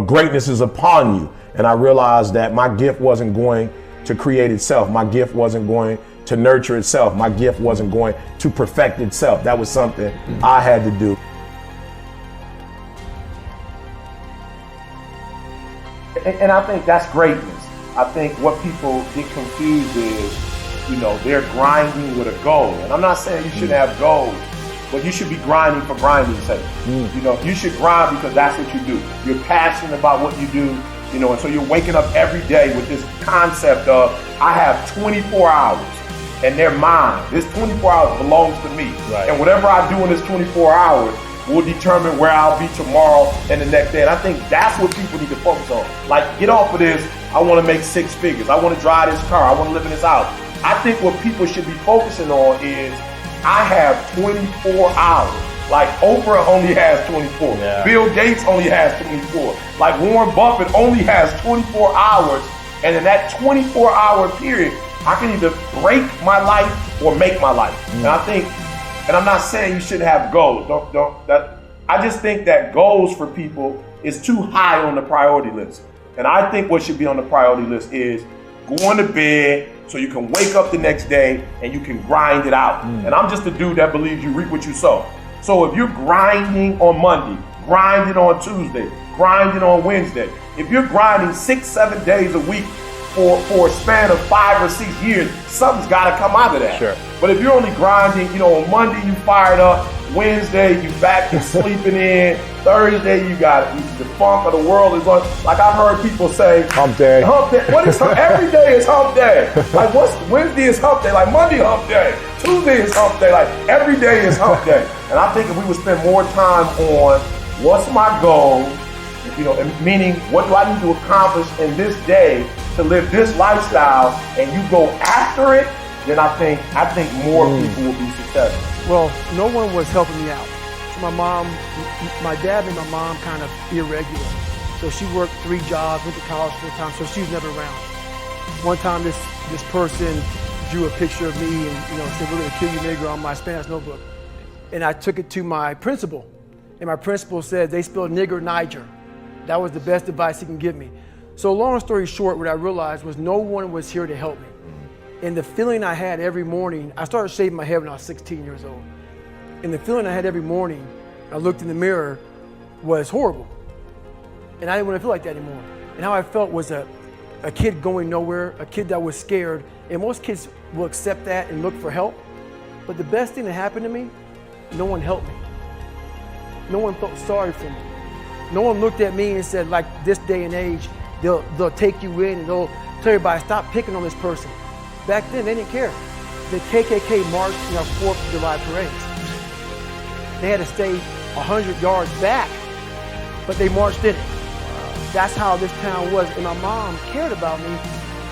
Greatness is upon you. And I realized that my gift wasn't going to create itself. My gift wasn't going to nurture itself. My gift wasn't going to perfect itself. That was something I had to do. And I think that's greatness. I think what people get confused is, they're grinding with a goal. And I'm not saying you shouldn't have goals, but you should be grinding for grinding's sake. You should grind because that's what you do. You're passionate about what you do, and so you're waking up every day with this concept of, I have 24 hours and they're mine. This 24 hours belongs to me. Right. And whatever I do in this 24 hours will determine where I'll be tomorrow and the next day. And I think that's what people need to focus on. Like, get off of this, I want to make 6 figures. I want to drive this car. I want to live in this house. I think what people should be focusing on is, I have 24 hours. Like, Oprah only has 24. Yeah. Bill Gates only has 24. Like, Warren Buffett only has 24 hours. And in that 24-hour period, I can either break my life or make my life. And I think, and I'm not saying you shouldn't have goals. I just think that goals for people is too high on the priority list. And I think what should be on the priority list is going to bed so you can wake up the next day and you can grind it out. And I'm just a dude that believes you reap what you sow. So if you're grinding on Monday, grinding on Tuesday, grinding on Wednesday, if you're grinding 6-7 days a week for a span of 5 or 6 years, something's got to come out of that. Sure. But if you're only grinding, on Monday you fired up, Wednesday you back to sleeping in, Thursday you got the funk of the world is on. Like, I've heard people say, Hump day. Hump day. What is every day is hump day. Like, Wednesday is hump day. Like, Monday hump day. Tuesday is hump day. Like, every day is hump day. And I think if we would spend more time on what's my goal, meaning what do I need to accomplish in this day to live this lifestyle, and you go after it, then I think more people will be successful. Well, no one was helping me out. So my dad made my mom kind of irregular. So she worked 3 jobs, went to college full time, so she was never around. One time this person drew a picture of me and said, "We're gonna kill you, nigger," on my Spanish notebook. And I took it to my principal. And my principal said, "They spelled nigger Niger." That was the best advice he can give me. So long story short, what I realized was no one was here to help me. And the feeling I had every morning, I started shaving my head when I was 16 years old. And the feeling I had every morning, I looked in the mirror, was horrible. And I didn't want to feel like that anymore. And how I felt was a kid going nowhere, a kid that was scared. And most kids will accept that and look for help. But the best thing that happened to me, no one helped me. No one felt sorry for me. No one looked at me and said, like, this day and age, they'll take you in and they'll tell everybody, stop picking on this person. Back then, they didn't care. The KKK marched in our 4th of July parades. They had to stay 100 yards back, but they marched in it. That's how this town was. And my mom cared about me,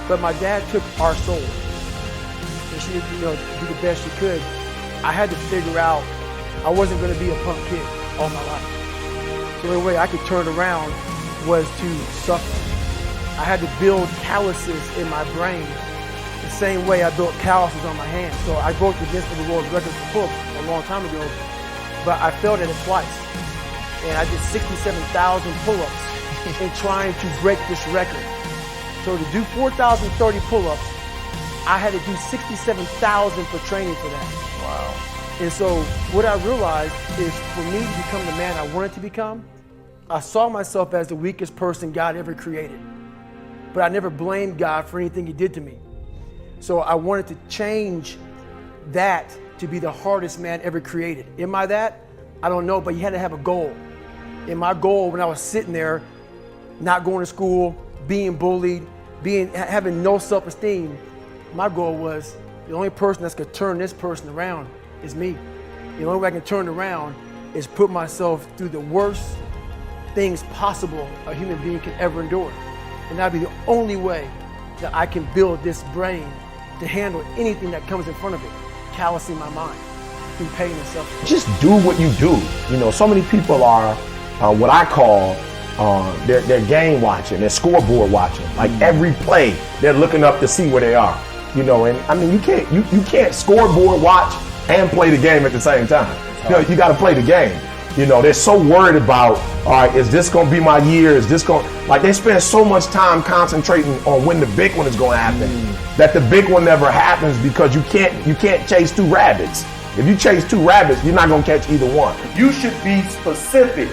but my dad took our soul. And she did, do the best she could. I had to figure out I wasn't going to be a punk kid all my life. So the only way I could turn around was to suffer. I had to build calluses in my brain the same way I built calluses on my hands. So I broke the Guinness World Record for pull-ups a long time ago, but I failed at it twice. And I did 67,000 pull-ups in trying to break this record. So to do 4,030 pull-ups, I had to do 67,000 for training for that. Wow. And so what I realized is for me to become the man I wanted to become, I saw myself as the weakest person God ever created. But I never blamed God for anything he did to me. So I wanted to change that to be the hardest man ever created. Am I that? I don't know, but you had to have a goal. And my goal when I was sitting there, not going to school, being bullied, having no self-esteem, my goal was the only person that's gonna turn this person around is me. The only way I can turn it around is put myself through the worst things possible a human being can ever endure. And that'd be the only way that I can build this brain to handle anything that comes in front of it, callousing my mind through pain and suffering. Just do what you do. So many people are what I call they're game watching, they're scoreboard watching. Like every play, they're looking up to see where they are. And I mean, you can't scoreboard watch and play the game at the same time. You got to play the game. You know, they're so worried about, all right, is this going to be my year? Is this going, like they spend so much time concentrating on when the big one is going to happen that the big one never happens because you can't chase two rabbits. If you chase two rabbits, you're not going to catch either one. You should be specific.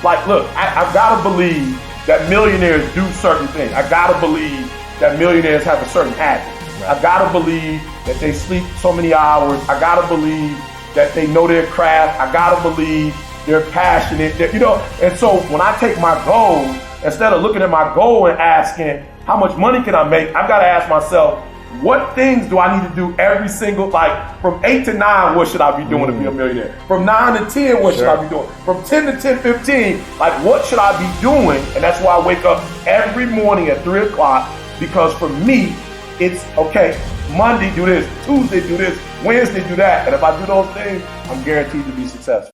Like, look, I've got to believe that millionaires do certain things. I got to believe that millionaires have a certain habit. Right. I got to believe that they sleep so many hours. I got to believe that they know their craft. I got to believe they're passionate, and so when I take my goals, instead of looking at my goal and asking, how much money can I make? I've got to ask myself, what things do I need to do every single, like from 8 to 9, what should I be doing to be a millionaire? From 9 to 10, what should I be doing? From 10 to 10:15, like what should I be doing? And that's why I wake up every morning at 3 o'clock, because for me, it's okay, Monday do this, Tuesday do this, Wednesday do that. And if I do those things, I'm guaranteed to be successful.